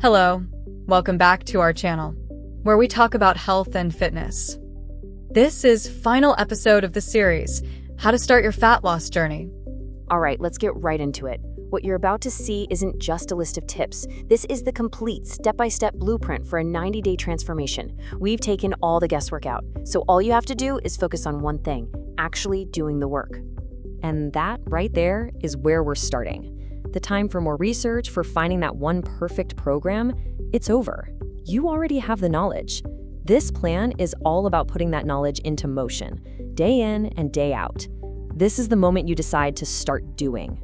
Hello, welcome back to our channel, where we talk about health and fitness. This is final episode of the series, How to Start Your Fat Loss Journey. All right, let's get right into it. What you're about to see isn't just a list of tips. This is the complete step-by-step blueprint for a 90-day transformation. We've taken all the guesswork out, so all you have to do is focus on one thing, actually doing the work. And that right there is where we're starting. The time for more research, for finding that one perfect program, it's over. You already have the knowledge. This plan is all about putting that knowledge into motion, day in and day out. This is the moment you decide to start doing.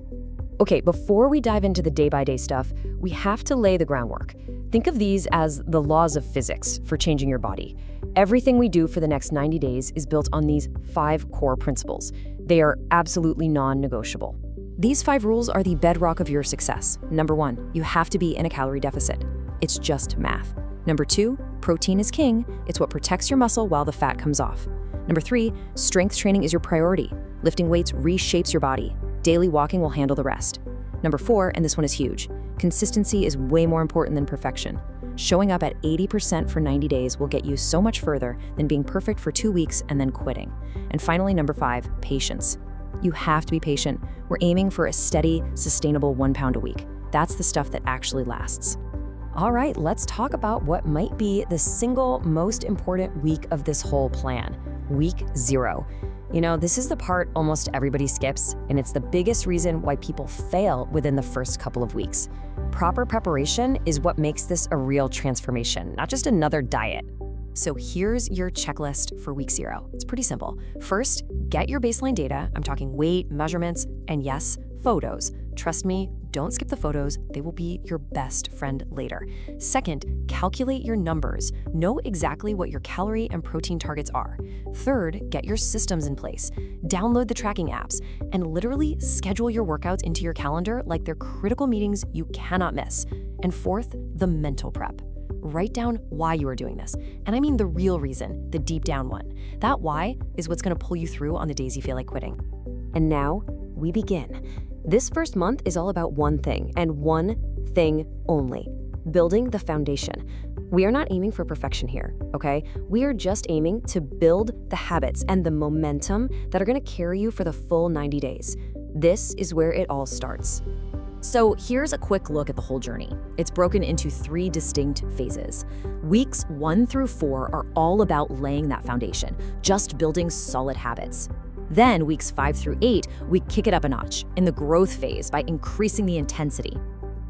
Okay, before we dive into the day-by-day stuff, we have to lay the groundwork. Think of these as the laws of physics for changing your body. Everything we do for the next 90 days is built on these 5 core principles. They are absolutely non-negotiable. These 5 rules are the bedrock of your success. Number 1, you have to be in a calorie deficit. It's just math. Number 2, protein is king. It's what protects your muscle while the fat comes off. Number 3, strength training is your priority. Lifting weights reshapes your body. Daily walking will handle the rest. Number 4, and this one is huge, consistency is way more important than perfection. Showing up at 80% for 90 days will get you so much further than being perfect for 2 weeks and then quitting. And finally, number 5, patience. You have to be patient. We're aiming for a steady, sustainable 1 pound a week. That's the stuff that actually lasts. All right, let's talk about what might be the single most important week of this whole plan, week 0. You know, this is the part almost everybody skips, and it's the biggest reason why people fail within the first couple of weeks. Proper preparation is what makes this a real transformation, not just another diet. So here's your checklist for week 0. It's pretty simple. First, get your baseline data. I'm talking weight, measurements, and yes, photos. Trust me, don't skip the photos. They will be your best friend later. Second, calculate your numbers. Know exactly what your calorie and protein targets are. Third, get your systems in place. Download the tracking apps and literally schedule your workouts into your calendar like they're critical meetings you cannot miss. And fourth, the mental prep. Write down why you are doing this. And I mean the real reason, the deep down one. That why is what's going to pull you through on the days you feel like quitting. And now we begin. This first month is all about one thing and one thing only, building the foundation. We are not aiming for perfection here, okay? We are just aiming to build the habits and the momentum that are going to carry you for the full 90 days. This is where it all starts. So here's a quick look at the whole journey. It's broken into 3 distinct phases. Weeks 1 through 4 are all about laying that foundation, just building solid habits. Then weeks 5 through 8, we kick it up a notch in the growth phase by increasing the intensity.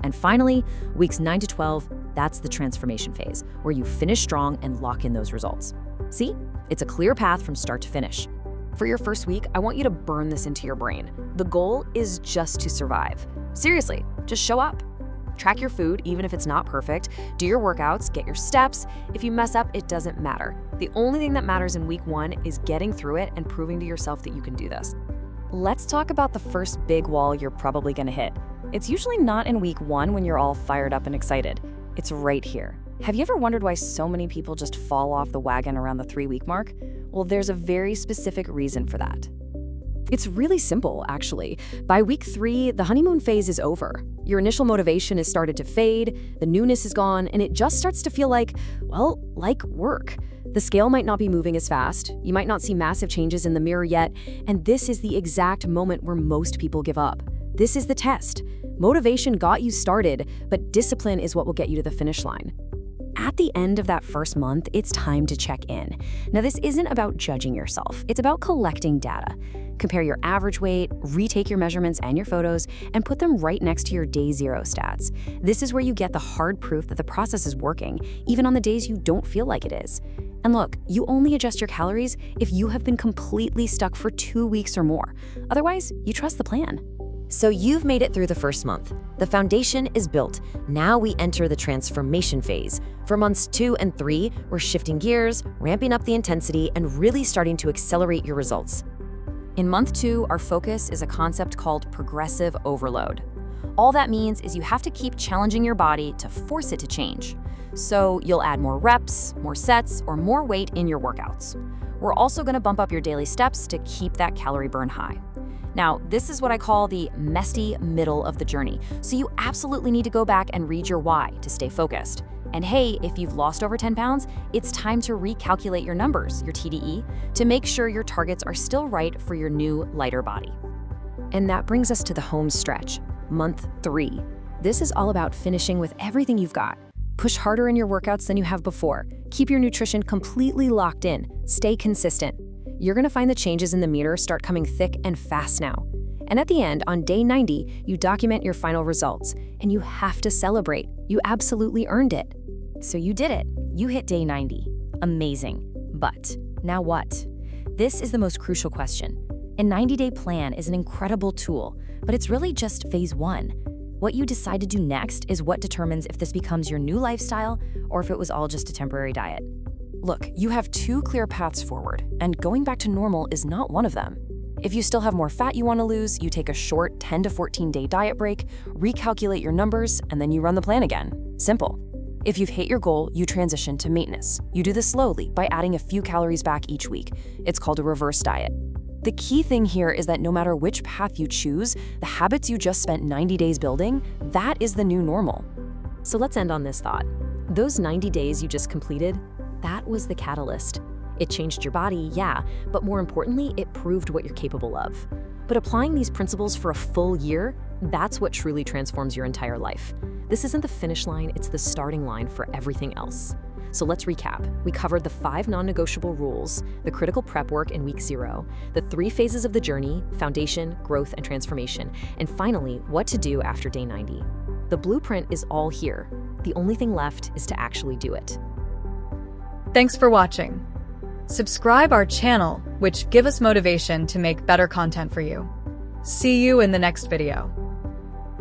And finally, weeks 9 to 12, that's the transformation phase, where you finish strong and lock in those results. See? It's a clear path from start to finish. For your first week, I want you to burn this into your brain. The goal is just to survive. Seriously, just show up. Track your food, even if it's not perfect. Do your workouts, get your steps. If you mess up, it doesn't matter. The only thing that matters in week 1 is getting through it and proving to yourself that you can do this. Let's talk about the first big wall you're probably gonna hit. It's usually not in week 1 when you're all fired up and excited. It's right here. Have you ever wondered why so many people just fall off the wagon around the 3-week mark? Well, there's a very specific reason for that. It's really simple, actually. By week 3, the honeymoon phase is over. Your initial motivation has started to fade, the newness is gone, and it just starts to feel like, well, like work. The scale might not be moving as fast, you might not see massive changes in the mirror yet, and this is the exact moment where most people give up. This is the test. Motivation got you started, but discipline is what will get you to the finish line. At the end of that first month, it's time to check in. Now, this isn't about judging yourself. It's about collecting data. Compare your average weight, retake your measurements and your photos, and put them right next to your day 0 stats. This is where you get the hard proof that the process is working, even on the days you don't feel like it is. And look, you only adjust your calories if you have been completely stuck for 2 weeks or more. Otherwise, you trust the plan. So you've made it through the first month. The foundation is built. Now we enter the transformation phase. For months 2 and 3, we're shifting gears, ramping up the intensity, and really starting to accelerate your results. In month 2, our focus is a concept called progressive overload. All that means is you have to keep challenging your body to force it to change. So you'll add more reps, more sets, or more weight in your workouts. We're also going to bump up your daily steps to keep that calorie burn high. Now, this is what I call the messy middle of the journey, so you absolutely need to go back and read your why to stay focused. And hey, if you've lost over 10 pounds, it's time to recalculate your numbers, your TDE, to make sure your targets are still right for your new, lighter body. And that brings us to the home stretch, month 3. This is all about finishing with everything you've got. Push harder in your workouts than you have before. Keep your nutrition completely locked in. Stay consistent. You're gonna find the changes in the meter start coming thick and fast now. And at the end, on day 90, you document your final results, and you have to celebrate. You absolutely earned it. So you did it. You hit day 90. Amazing. But now what? This is the most crucial question. A 90-day plan is an incredible tool, but it's really just phase 1. What you decide to do next is what determines if this becomes your new lifestyle or if it was all just a temporary diet. Look, you have 2 clear paths forward, and going back to normal is not one of them. If you still have more fat you want to lose, you take a short 10 to 14-day diet break, recalculate your numbers, and then you run the plan again. Simple. If you've hit your goal, you transition to maintenance. You do this slowly by adding a few calories back each week. It's called a reverse diet. The key thing here is that no matter which path you choose, the habits you just spent 90 days building, that is the new normal. So let's end on this thought. Those 90 days you just completed, that was the catalyst. It changed your body, yeah, but more importantly, it proved what you're capable of. But applying these principles for a full year, that's what truly transforms your entire life. This isn't the finish line, it's the starting line for everything else. So let's recap. We covered the 5 non-negotiable rules, the critical prep work in week 0, the 3 phases of the journey, foundation, growth, and transformation, and finally, what to do after day 90. The blueprint is all here. The only thing left is to actually do it. Thanks for watching. Subscribe our channel, which give us motivation to make better content for you. See you in the next video.